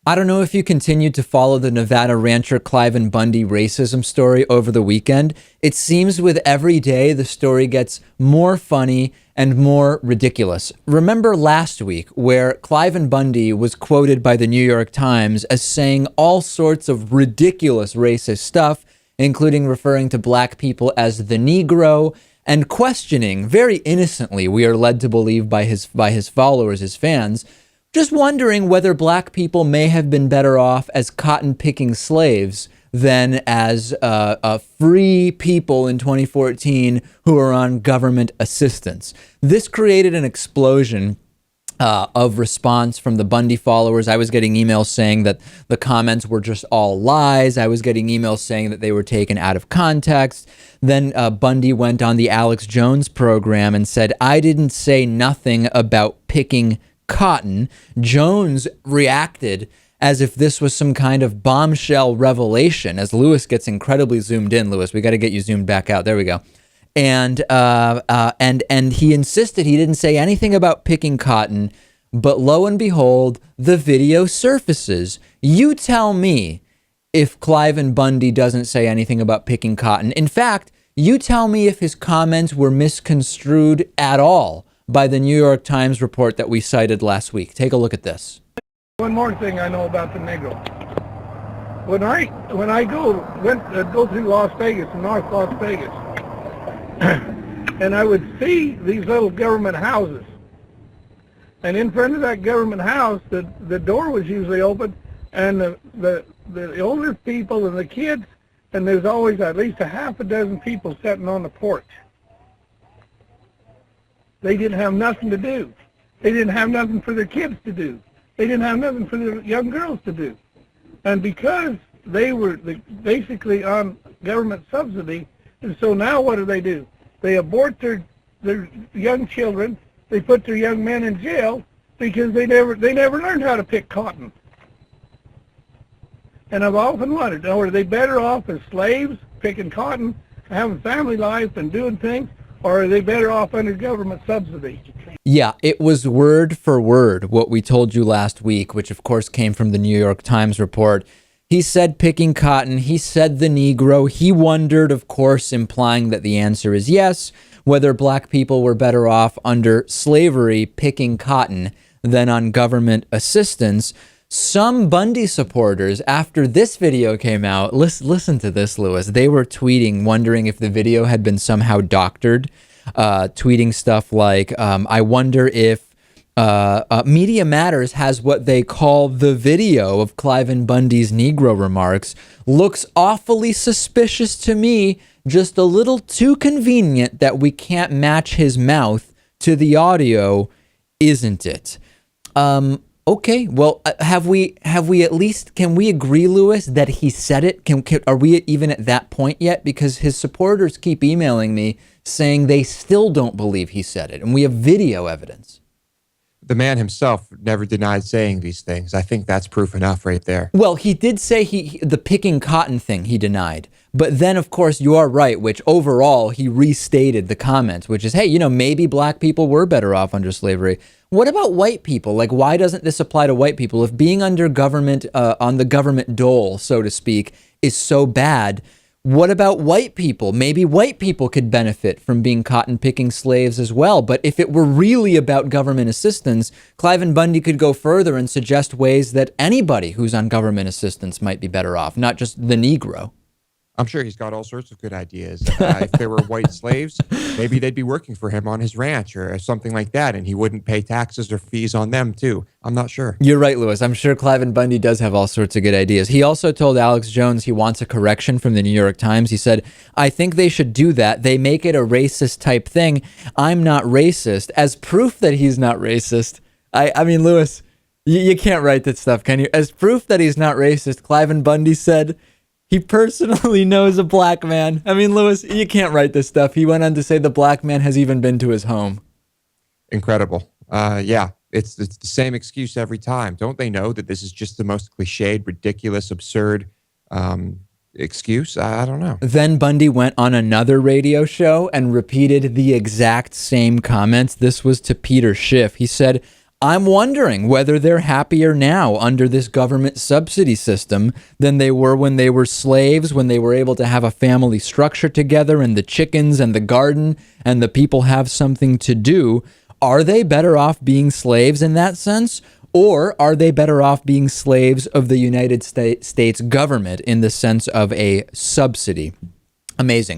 I don't know if you continued to follow the Nevada rancher Cliven Bundy racism story over the weekend. It seems with every day the story gets more funny and more ridiculous. Remember last week where Cliven Bundy was quoted by the New York Times as saying all sorts of ridiculous racist stuff, including referring to black people as the Negro and questioning, very innocently, we are led to believe by his followers, his fans, just wondering whether black people may have been better off as cotton-picking slaves than as free people in 2014 who are on government assistance. This created an explosion of response from the Bundy followers. I was getting emails saying that the comments were just all lies. I was getting emails saying that they were taken out of context. Then Bundy went on the Alex Jones program and said, I didn't say nothing about picking cotton. Jones reacted as if this was some kind of bombshell revelation, as Lewis gets incredibly zoomed in. Lewis, we got to get you zoomed back out. There we go. And he insisted he didn't say anything about picking cotton, but lo and behold, the video surfaces. You tell me if Cliven Bundy doesn't say anything about picking cotton. In fact, you tell me if his comments were misconstrued at all by the New York Times report that we cited last week. Take a look at this. One more thing I know about the Negro. When I go through Las Vegas, North Las Vegas, and I would see these little government houses, and in front of that government house, the door was usually open, and the older people and the kids, and there's always at least a half a dozen people sitting on the porch. They didn't have nothing to do. They didn't have nothing for their kids to do. They didn't have nothing for their young girls to do. And because they were basically on government subsidy, and so now what do? They abort their young children. They put their young men in jail because they never learned how to pick cotton. And I've often wondered, are they better off as slaves picking cotton, having family life and doing things, or are they better off under government subsidy? Yeah, it was word for word what we told you last week, which of course came from the New York Times report. He said picking cotton, he said the Negro, he wondered, of course, implying that the answer is yes, whether black people were better off under slavery picking cotton than on government assistance. Some Bundy supporters, after this video came out, listen to this, Lewis, they were tweeting, wondering if the video had been somehow doctored, tweeting stuff like, I wonder if Media Matters has what they call the video of Cliven Bundy's Negro remarks. Looks awfully suspicious to me, just a little too convenient that we can't match his mouth to the audio, isn't it? Okay, well, have we at least, can we agree, Lewis, that he said it? Are we even at that point yet? Because his supporters keep emailing me saying they still don't believe he said it, and we have video evidence. The man himself never denied saying these things. I think that's proof enough right there. Well, he did say the picking cotton thing he denied. But then, of course, you are right, which overall he restated the comments, which is, hey, you know, maybe black people were better off under slavery. What about white people? Like, why doesn't this apply to white people? If being under government, on the government dole, so to speak, is so bad, what about white people? Maybe white people could benefit from being cotton-picking slaves as well. But if it were really about government assistance, Cliven Bundy could go further and suggest ways that anybody who's on government assistance might be better off, not just the Negro. I'm sure he's got all sorts of good ideas. If there were white slaves, maybe they'd be working for him on his ranch or something like that, and he wouldn't pay taxes or fees on them, too. I'm not sure. You're right, Lewis. I'm sure Cliven Bundy does have all sorts of good ideas. He also told Alex Jones he wants a correction from the New York Times. He said, I think they should do that. They make it a racist type thing. I'm not racist. As proof that he's not racist. I mean, Lewis, you can't write that stuff, can you? As proof that he's not racist, Cliven Bundy said he personally knows a black man. I mean, Lewis, you can't write this stuff. He went on to say the black man has even been to his home. Incredible. Yeah, it's the same excuse every time. Don't they know that this is just the most cliched, ridiculous, absurd excuse? I don't know. Then Bundy went on another radio show and repeated the exact same comments. This was to Peter Schiff. He said, I'm wondering whether they're happier now under this government subsidy system than they were when they were slaves, when they were able to have a family structure together and the chickens and the garden and the people have something to do. Are they better off being slaves in that sense? Or are they better off being slaves of the United States government in the sense of a subsidy? Amazing.